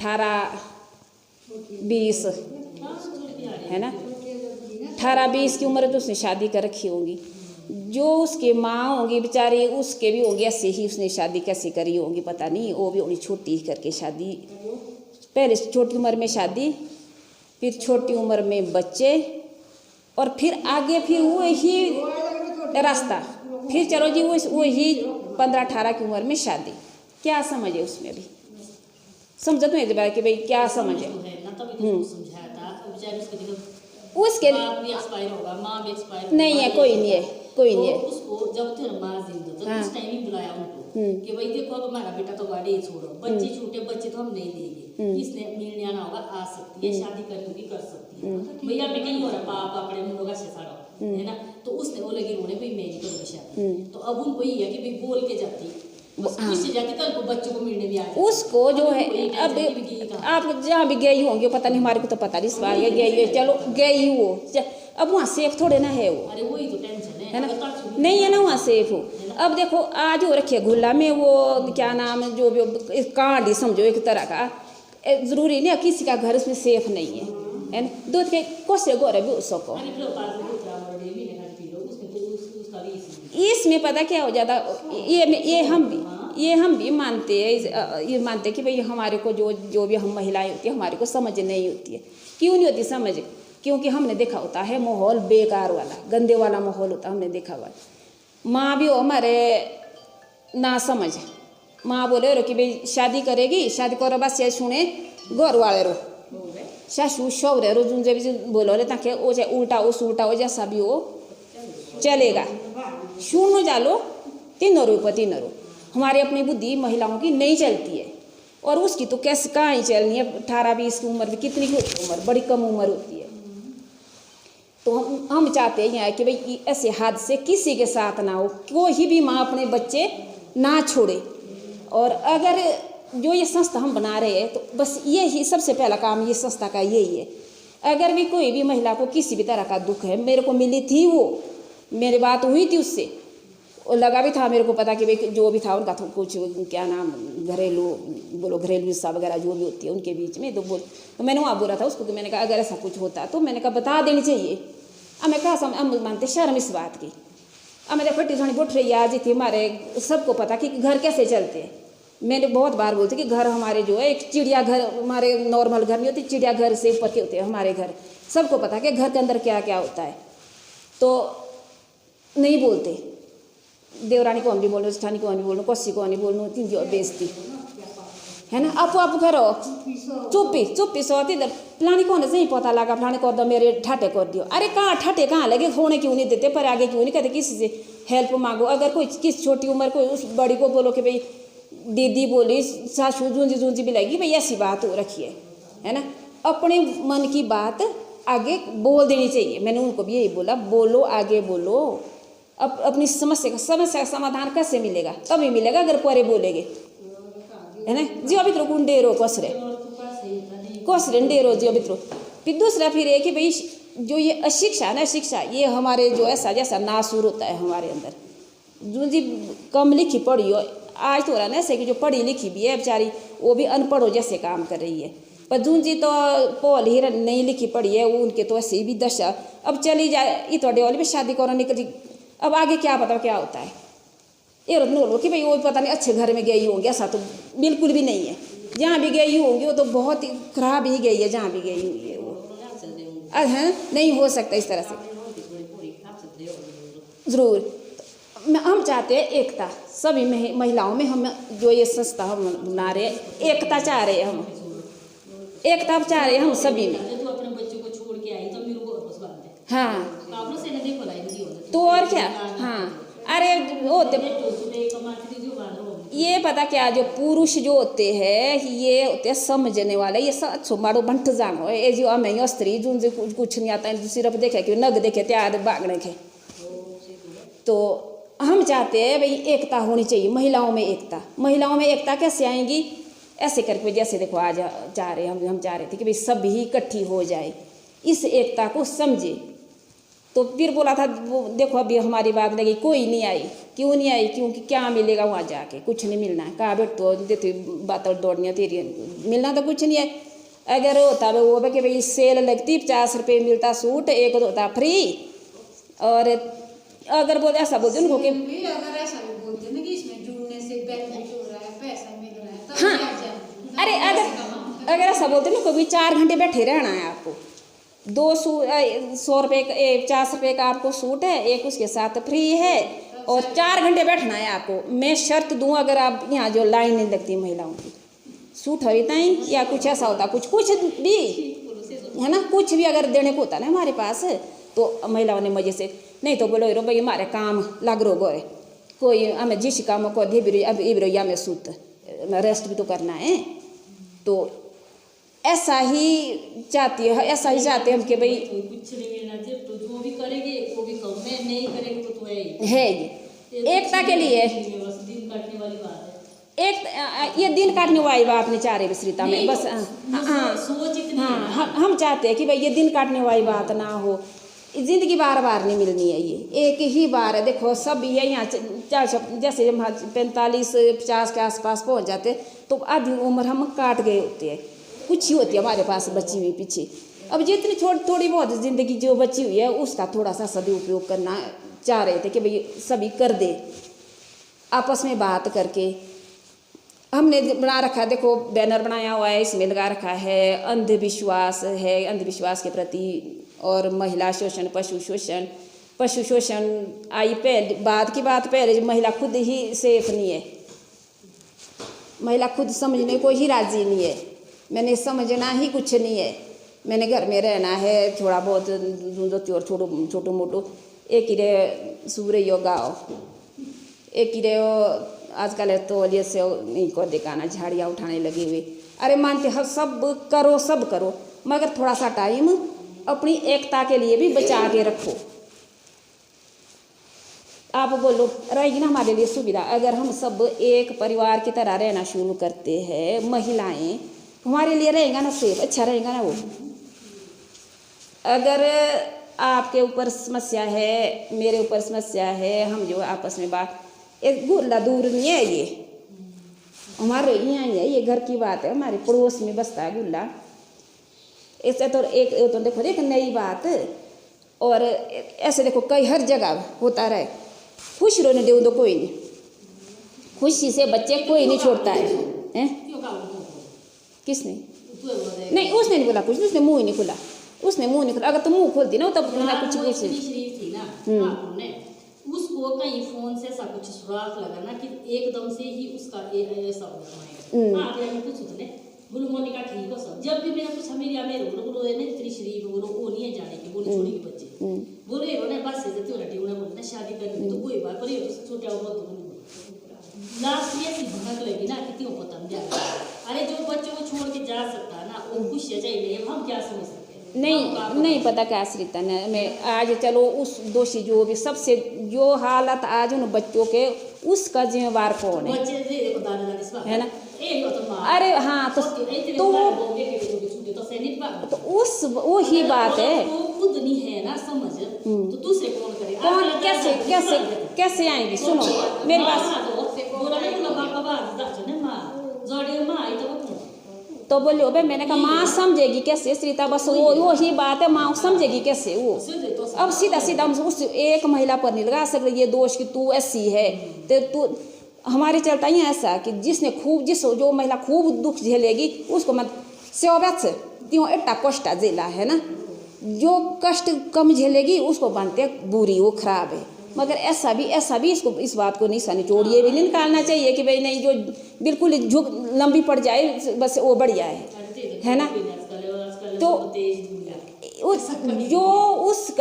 18-20 है ना, 18-20 की उम्र तो उसने शादी कर रखी होगी। जो उसके माँ होंगी बेचारी, उसके भी होंगे ऐसे ही, उसने शादी कैसे करी होगी पता नहीं। वो भी होनी छोटी करके शादी, पहले छोटी उम्र में शादी, फिर छोटी उम्र में बच्चे, और फिर आगे फिर वही रास्ता, फिर चलो जी वही 15-18 की उम्र में शादी। क्या समझ है उसमें भी, समझ तो नहीं कि भाई क्या समझ है। उसके नहीं है, कोई नहीं है, कोई नहीं है। उसको जब थे माँ जिंदा तो उस टाइम ही बुलाया उनको कि भाई देखो अब हमारा बेटा तो गाड़ी छोड़ो, बच्चे छूटे, बच्चे तो हम नहीं देंगे, इसने मिलने आना होगा, आ सकती है, शादी करने की कर सकती है, भैया मैं कहीं हो रहा पाप अपने मुंडों का शेसाड़ो है ना। तो उसने वो लगी रोने भाई मैं नहीं करूँगा शादी। तो अब उनको ये है कि भाई बोल के जाती, उससे जाके कल को बच्चों को मिलने भी आ जाए। उसको जो है अब आप जहाँ भी गई होंगी पता नहीं, हमारे को तो पता नहीं, इस बार गई है, चलो गई वो, अब वहाँ सेफ थोड़े ना है वो, अरे वही तो टेंशन है ना, नहीं है ना वहाँ सेफ हो। अब देखो आज हो रखे गुल्ला में वो क्या नाम जो भी कांड ही समझो एक तरह का, जरूरी नहीं किसी का घर उसमें सेफ नहीं है ना। दूध के कोसे गोरे भी उसको इसमें पता क्या हो जाता, ये हम भी मानते हैं, ये मानते कि भाई हमारे को जो भी हम महिलाएं होती है हमारे को समझ नहीं होती है। क्यों नहीं होती समझ, क्योंकि हमने देखा होता है माहौल बेकार वाला, गंदे वाला माहौल होता हमने देखा हुआ। माँ भी हो हमारे ना समझ, माँ बोले रो कि भाई शादी करेगी, शादी करो बस ये सुने घर वाले रो सासू सौरे रो जुन भी बोलो रे ताकि वो चाहे उल्टा हो सूटा हो जैसा भी हो चलेगा, सुनो जालो तीनों रो तीनों रो। हमारी अपनी बुद्धि महिलाओं की नहीं चलती है, और उसकी तो कैसे कहाँ ही चलनी है, 18-20 की उम्र में कितनी की होती है उम्र, बड़ी कम उम्र होती है। तो हम चाहते हैं कि भाई ऐसे हादसे किसी के साथ ना हो, कोई भी माँ अपने बच्चे ना छोड़े। और अगर जो ये संस्था हम बना रहे हैं तो बस ये ही सबसे पहला काम ये संस्था का यही है। अगर भी कोई भी महिला को किसी भी तरह का दुख है, मेरे को मिली थी वो, मेरी बात हुई थी उससे, और लगा भी था मेरे को पता कि भाई जो भी था उनका तो कुछ क्या नाम घरेलू बोलो घरेलू हिस्सा वगैरह जो भी होती है उनके बीच में, तो मैंने वहाँ बोला था उसको कि मैंने कहा अगर ऐसा कुछ होता तो मैंने कहा बता देनी चाहिए। अब मैं कहा हम मानते शर्म इस बात की। अब मैं फटी थोड़ी बुठ रही आज थी, हमारे सबको पता कि घर कैसे चलते हैं। मैंने बहुत बार बोलती कि घर हमारे जो है एक चिड़िया घर, हमारे नॉर्मल घर नहीं होती, चिड़िया घर से ऊपर के होते हैं हमारे घर। सबको पता कि घर के अंदर क्या क्या होता है, तो नहीं बोलते। देवरानी को हम नहीं बोलना, स्थानी को हम नहीं बोलना, कोसी को नहीं बोलना, तीन जो बेइज्जती है ना। आप करो चुप्पी सोती फलानी को नहीं पता लगा, फलाने कर दो मेरे ठाटे कर दियो। अरे कहाँ ठाटे कहाँ लगे, होने क्यों नहीं देते, पर आगे क्यों नहीं कहते, किसी से हेल्प मांगो। अगर कोई किस छोटी उम्र को उस बड़ी को बोलो कि भाई दीदी बोली सासू जूंजी भी लगी, भाई ऐसी बात हो रखी है ना। अपने मन की बात आगे बोल देनी चाहिए। मैंने उनको भी यही बोला, बोलो आगे बोलो। अब अपनी समस्या का समाधान कैसे मिलेगा, तभी मिलेगा अगर परे बोलेगे, है ना। जी अभी तो गुंडेरो कसरे डेरो जी अभी तो। फिर दूसरा फिर है कि भाई जो ये अशिक्षा ना, शिक्षा ये हमारे जो ऐसा जैसा नासूर होता है हमारे अंदर, जो जी कम लिखी पढ़ी हो। आज तो हो रहा ना ऐसे कि जो पढ़ी लिखी भी है बेचारी वो भी अनपढ़ हो जैसे काम कर रही है, पर जून जी तो पोल ही नहीं लिखी पढ़ी है, वो उनके तो ऐसे भी दशा। अब चली जाए ये थोड़े वाली भी शादी करो निकली, अब आगे क्या पता क्या होता है। ये बोलो कि भाई वो पता नहीं अच्छे घर में गई होंगी, ऐसा तो बिल्कुल भी नहीं है। जहाँ भी गई होंगी वो तो बहुत ही खराब ही गई है, जहाँ भी गई हुई है वो है, नहीं हो सकता इस तरह से ज़रूर। हम चाहते हैं एकता सभी महिलाओं में। हम जो ये संस्था हम बना रहे हैं एकता चाह रहे हैं, हम एकता चाह रहे हैं हम सभी में। हाँ तो और क्या, हाँ अरे वो ये पता क्या, जो पुरुष जो होते हैं ये होते हैं समझने वाले, ये सच मारो बंट जानो ये जो मैं स्त्री जो कुछ नहीं आता है, सिर्फ देखे कि नग देखे त्याग बागने के। तो हम चाहते हैं भाई एकता होनी चाहिए महिलाओं में। महिलाओं में एकता कैसे आएंगी, ऐसे करके जैसे देखो आज चाह रहे हम चाह रहे थे कि भाई सब ही इकट्ठी हो जाए, इस एकता को समझे, तो फिर बोला था वो देखो अभी हमारी बात लगी, कोई नहीं आई। क्यों नहीं आई? क्योंकि क्या मिलेगा वहाँ जाके, कुछ नहीं मिलना है। कहा बेट तो देते बात और दौड़निया तेरी, मिलना तो कुछ नहीं है। अगर होता वो कि भाई सेल लगती 50 रुपये मिलता सूट, एक होता फ्री। और अगर बोल ऐसा बोलते उनको कि अगर ऐसा भी बोलते ना कि इसमें जुड़ने से बेनिफिट हो रहा है, पैसा मिल रहा है, तब हाँ, क्या जाए। अरे अगर ऐसा बोलते ना कभी 4 घंटे बैठे रहना है आपको, 100 रुपये का 50 रुपये का आपको सूट है, एक उसके साथ फ्री है, और 4 घंटे बैठना है आपको। मैं शर्त दूँ अगर आप यहाँ जो लाइन नहीं लगती महिलाओं की सूट होता ही, या कुछ ऐसा होता, कुछ भी है ना, कुछ भी अगर देने को होता ना हमारे पास, तो महिलाओं ने मजे से नहीं तो बोलो रो भाई हमारे काम लग रो गोरे, कोई हमें जिस काम को दे भी अब इब्रोया में सूत रेस्ट भी तो करना है। तो ऐसा ही चाहती है, ऐसा ही चाहते हम कि भाई कुछ नहीं मिलना चाहिए, तो जो भी करेंगे वो भी कम में नहीं करेंगे तो है एकता के लिए बस दिन काटने वाली बात है। एक ये दिन काटने वाली बात नहीं चाह रही विस्रिता में, बस सोच इतनी हाँ हम चाहते हैं कि भाई ये दिन काटने वाली बात ना हो। जिंदगी बार बार नहीं मिलनी है, ये एक ही बार है। देखो सब ये यहाँ जैसे हम 45-50 के आसपास पहुँच जाते तो आधी उम्र हम काट गए होते हैं, कुछ ही होती है हमारे पास बची हुई पीछे। अब जितनी थोड़ी बहुत ज़िंदगी जो बची हुई है उसका थोड़ा सा सदुपयोग करना चाह रहे थे कि भाई सभी कर दे, आपस में बात करके। हमने बना रखा, देखो बैनर बनाया हुआ है, इसमें लगा रखा है अंधविश्वास है, अंधविश्वास के प्रति, और महिला शोषण, पशु शोषण आई पहले, बाद की बात पहले महिला खुद ही सेफ नहीं है, महिला खुद समझने को ही राजी नहीं है। मैंने समझना ही कुछ नहीं है, मैंने घर में रहना है, थोड़ा बहुत दूध छोटो मोटो एक ही रे सूर्य योगा एक ही रे आजकल तो ये से नहीं को दिखाना, झाड़ियाँ उठाने लगी हुई। अरे मानते हम सब करो, मगर थोड़ा सा टाइम अपनी एकता के लिए भी बचा के रखो। आप बोलो रहेगी ना हमारे लिए सुविधा, अगर हम सब एक परिवार की तरह रहना शुरू करते हैं, महिलाएं, हमारे लिए रहेगा ना सेफ, अच्छा रहेगा ना वो। अगर आपके ऊपर समस्या है, मेरे ऊपर समस्या है, हम जो आपस में बात, एक गुल्ला दूर नहीं है, ये हमारे यहाँ ही है, ये घर की बात है, हमारे पड़ोस में बसता है गुल्ला। ऐसे तो एक तो देखो एक नई बात, और ऐसे देखो कई हर जगह होता रहे, खुश रोने दे तो कोई नहीं, खुशी से बच्चे कोई नहीं छोड़ता है, किसने नहीं, उसने नहीं बोला कुछ, उसने मुँह ही नहीं खुला, अगर तो मुँह खोलती ना तब कुछ शरीफ थी ना, उसको कहीं फोन से ऐसा कुछ सुराख लगा ना कि एकदम से ही उसका ऐसा बोलो मोनिका ठीक हो सब। जब भी मेरा कुछ मेरे बोलो है ना इतनी शरीफ बोलो वो नहीं है जाने की, बोलो छोड़ी बच्चे बोले रो ना बस से जती होना टीवना बोलना शादी करनी तो कोई बात पर ये तो छोटे बहुत तो लास्ट में ऐसी भनक लगी ना कि क्यों पता अरे जो बच्चों को छोड़ के जा सकता है ना वो खुश है चाहिए, हम क्या समझ सकते नहीं पता क्या श्रीता ने मैं आज चलो उस दोषी जो भी सबसे जो हालत आज उन बच्चों के उसका जिम्मेवार कौन है, है ना? अरे हाँ तो उस वो ही बात है, खुद नहीं है ना समझ तो दूसरे कौन करे, कौन कैसे आएंगी? सुनो मेरी बात तो बोलियो भाई, मैंने कहा माँ समझेगी कैसे श्रीता, बस वो ही बात है, माँ समझेगी कैसे वो। अब सीधा हम उस एक महिला पर नहीं लगा सकते ये दोष कि तू ऐसी है, तो तू हमारे चलता ही ऐसा कि जिसने खूब जो महिला खूब दुख झेलेगी उसको मत सेवच त्यों एट्टा कष्ट झेला है ना, जो कष्ट कम झेलेगी उसको बनते बुरी वो खराब है। मगर ऐसा भी इसको इस बात को नहीं निचोड़िए भी नहीं निकालना चाहिए कि भाई नहीं जो बिल्कुल झुक लंबी पड़ जाए बस वो बढ़िया है ना? तो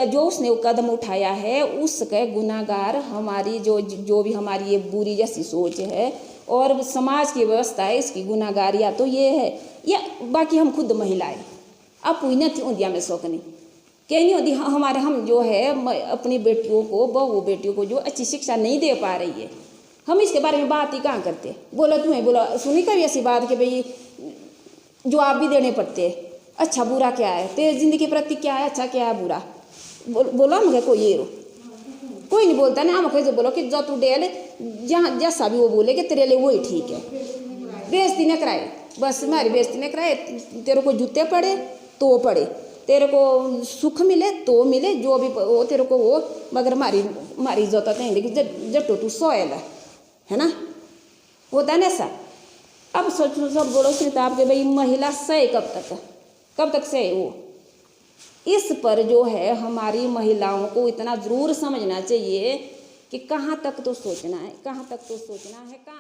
जो उसने कदम उठाया है उसके गुनाहगार हमारी जो भी हमारी ये बुरी जैसी सोच है और समाज की व्यवस्था है इसकी गुनाहगार या तो ये है या बाकी हम खुद महिलाएं अब पुण्य थी उदिया में शौक नहीं क्या नहीं होती। हमारे हम जो है अपनी बेटियों को बहू बेटियों को जो अच्छी शिक्षा नहीं दे पा रही है, हम इसके बारे में बात ही कहाँ करते। बोलो तुम्हें बोलो सुनी कभी ऐसी बात कि भाई जवाब भी देने पड़ते हैं, अच्छा बुरा क्या है तेरे जिंदगी के प्रति, क्या है अच्छा क्या है बुरा, बोलो हम कोई ये रो कोई नहीं बोलता ना। हम कैसे बोलो कि जो तू डेल जहाँ जैसा भी वो बोले कि तेरे लिए वही ठीक है। बेइज्जती न कराए, बस हमारी बेइज्जती न कराए। तेरे को जूते पड़े तो पड़े, तेरे को सुख मिले तो मिले, जो भी वो तेरे को वो, मगर हमारी इज्जत नहीं कि जब तू सोयल है ना, होता है ना ऐसा। अब सोचो सब बोलो स्मिता के भाई महिला सहे कब तक सहे वो। इस पर जो है हमारी महिलाओं को इतना ज़रूर समझना चाहिए कि कहाँ तक तो सोचना है, कहाँ तक तो सोचना है, कहाँ